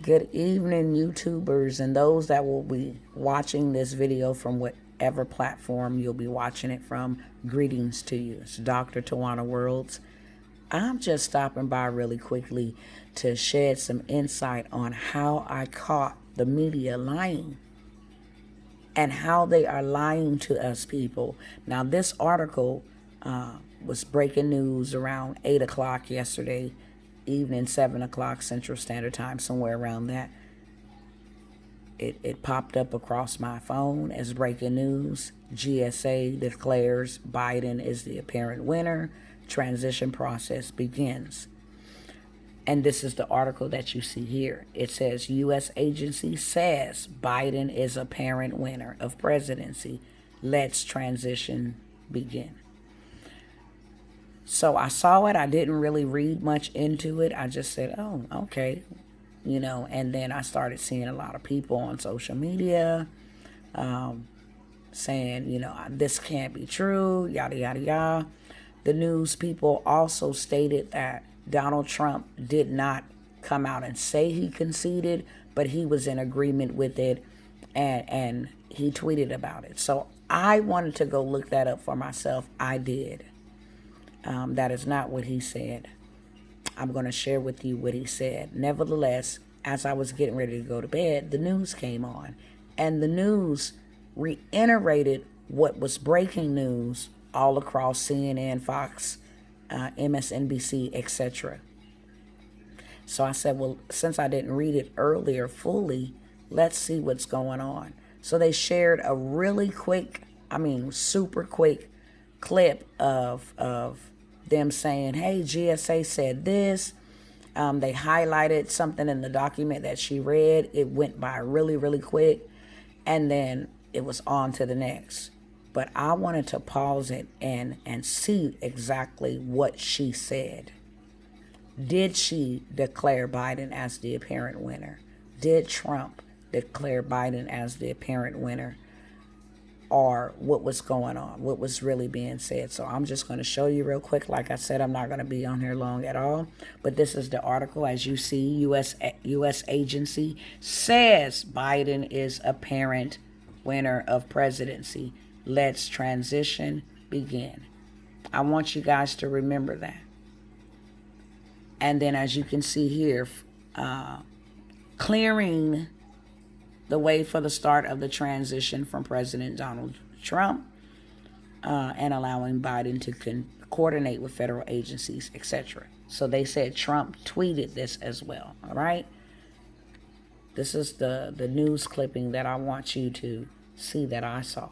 Good evening, YouTubers, and those that will be watching this video from whatever platform you'll be watching it from. Greetings to you. It's Dr. Tawana Worlds. I'm just stopping by really quickly to shed some insight on how I caught the media lying and how they are lying to us people. Now, this article was breaking news around 8 o'clock yesterday evening, 7 o'clock Central Standard Time, somewhere around that. It popped up across my phone as breaking news. GSA declares Biden is the apparent winner. Transition process begins. And this is the article that you see here. It says, U.S. agency says Biden is apparent winner of presidency. Let's transition begin. So I saw it. I didn't really read much into it. I just said, oh, okay. And then I started seeing a lot of people on social media saying, this can't be true, yada, yada, yada. The news people also stated that Donald Trump did not come out and say he conceded, but he was in agreement with it, and he tweeted about it. So I wanted to go look that up for myself. I did. That is not what he said. I'm going to share with you what he said. Nevertheless, as I was getting ready to go to bed, the news came on, and the news reiterated what was breaking news all across CNN, Fox, MSNBC, etc. So I said, well, since I didn't read it earlier fully, let's see what's going on. So they shared a really quick, super quick clip of them saying, hey, GSA said this. They highlighted something in the document that she read. It went by really, really quick. And then it was on to the next. But I wanted to pause it and see exactly what she said. Did she declare Biden as the apparent winner? Did Trump declare Biden as the apparent winner? Or what was going on, what was really being said. So I'm just going to show you real quick. Like I said, I'm not going to be on here long at all. But this is the article. As you see, U.S. agency says Biden is apparent winner of presidency. Let's transition begin. I want you guys to remember that. And then as you can see here, clearing the way for the start of the transition from President Donald Trump and allowing Biden to coordinate with federal agencies, etc. So they said Trump tweeted this as well, all right? This is the news clipping that I want you to see that I saw.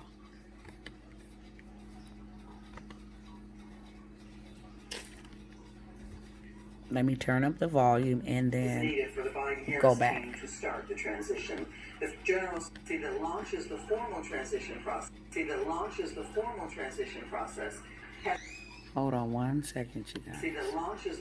Let me turn up the volume and then go back. To start the transition. The general see that launches the formal transition process. Hold on 1 second, you guys. See that launches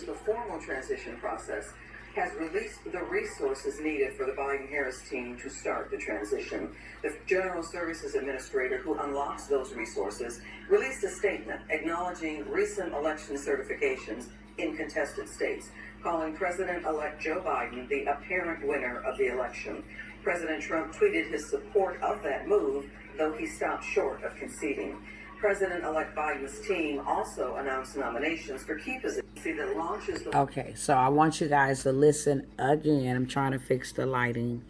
the formal transition process, has released the resources needed for the Biden-Harris team to start the transition. The General Services Administrator, who unlocks those resources, released a statement acknowledging recent election certifications in contested states, calling President-elect Joe Biden the apparent winner of the election. President Trump tweeted his support of that move, though he stopped short of conceding. President-elect Biden's team also announced nominations for key positions. Okay, so I want you guys to listen again. I'm trying to fix the lighting.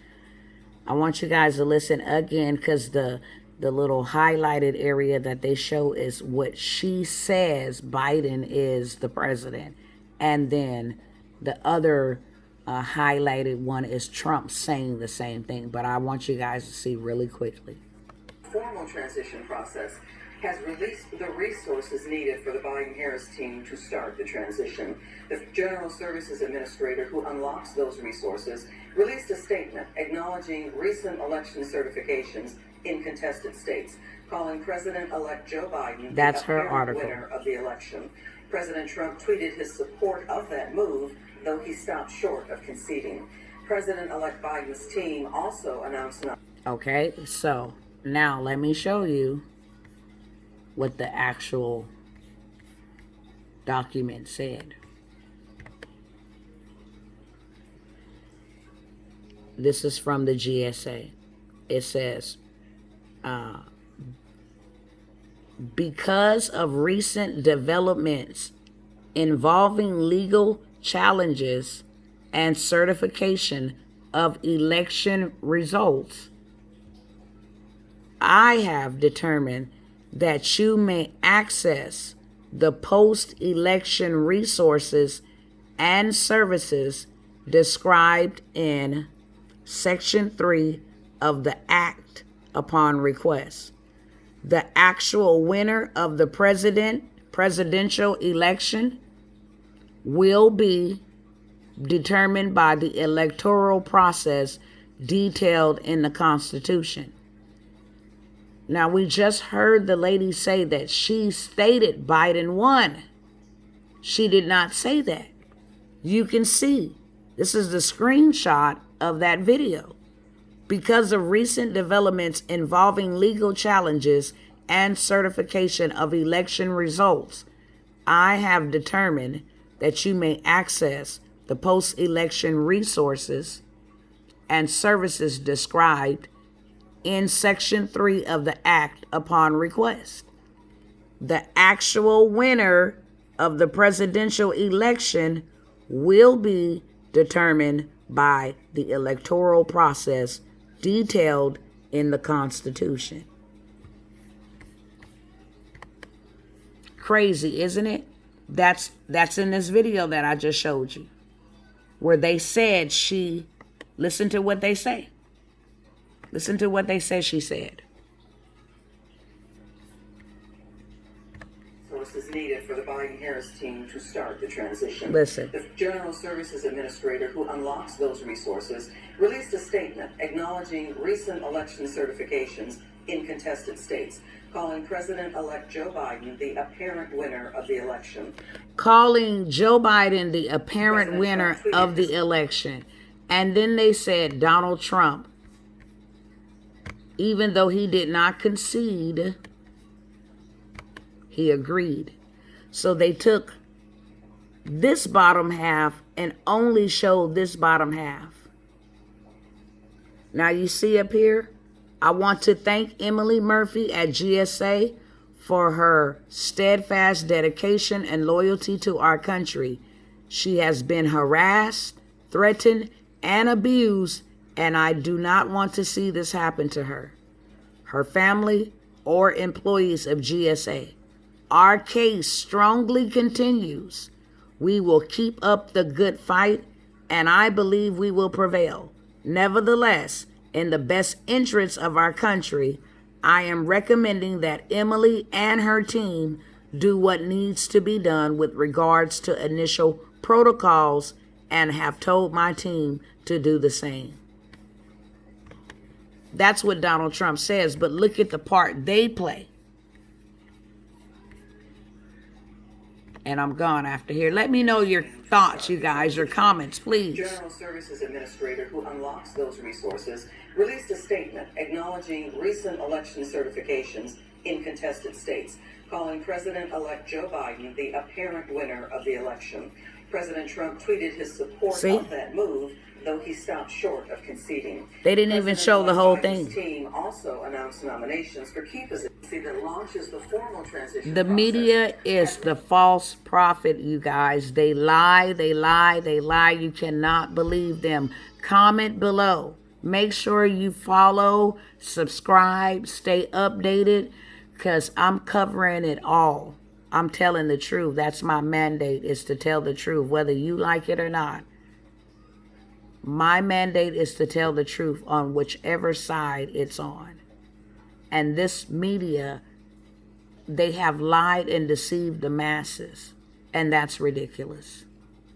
I want you guys to listen again because the little highlighted area that they show is what she says Biden is the president. And then the other highlighted one is Trump saying the same thing. But I want you guys to see really quickly. Formal transition process has released the resources needed for the Biden-Harris team to start the transition. The General Services Administrator, who unlocks those resources, released a statement acknowledging recent election certifications in contested states, calling President-elect Joe Biden the apparent winner of the election. President Trump tweeted his support of that move, though he stopped short of conceding. President-elect Biden's team also announced. Okay, so now let me show you what the actual document said. This is from the GSA. It says, because of recent developments involving legal challenges and certification of election results, I have determined that you may access the post-election resources and services described in Section 3 of the Act upon request. The actual winner of the presidential election will be determined by the electoral process detailed in the Constitution. Now, we just heard the lady say that she stated Biden won. She did not say that. You can see, this is the screenshot of that video. Because of recent developments involving legal challenges and certification of election results, I have determined that you may access the post-election resources and services described in Section 3 of the Act upon request. The actual winner of the presidential election will be determined by the electoral process detailed in the Constitution. Crazy, isn't it? That's in this video that I just showed you, where they said listen to what they say. Listen to what they said she said. Resources needed for the Biden-Harris team to start the transition. Listen. The General Services Administrator who unlocks those resources released a statement acknowledging recent election certifications in contested states, calling President-elect Joe Biden the apparent winner of the election. Calling Joe Biden the apparent winner of the election. And then they said Donald Trump, even though he did not concede, he agreed. So they took this bottom half and only showed this bottom half. Now you see up here, I want to thank Emily Murphy at GSA for her steadfast dedication and loyalty to our country. She has been harassed, threatened, and abused, and I do not want to see this happen to her, her family, or employees of GSA. Our case strongly continues. We will keep up the good fight, and I believe we will prevail. Nevertheless, in the best interests of our country, I am recommending that Emily and her team do what needs to be done with regards to initial protocols, and have told my team to do the same. That's what Donald Trump says, but look at the part they play. And I'm gone after here. Let me know your thoughts, you guys, your comments, please. General Services Administrator who unlocks those resources released a statement acknowledging recent election certifications in contested states, calling President-elect Joe Biden the apparent winner of the election. President Trump tweeted his support of that move, though he stopped short of conceding. They didn't even show the whole thing. The team also announced nominations for key positions that launches the formal transition. The media is the false prophet, you guys. They lie, they lie, they lie. You cannot believe them. Comment below. Make sure you follow, subscribe, stay updated, because I'm covering it all. I'm telling the truth. That's my mandate, is to tell the truth, whether you like it or not. My mandate is to tell the truth on whichever side it's on. And this media, they have lied and deceived the masses. And that's ridiculous.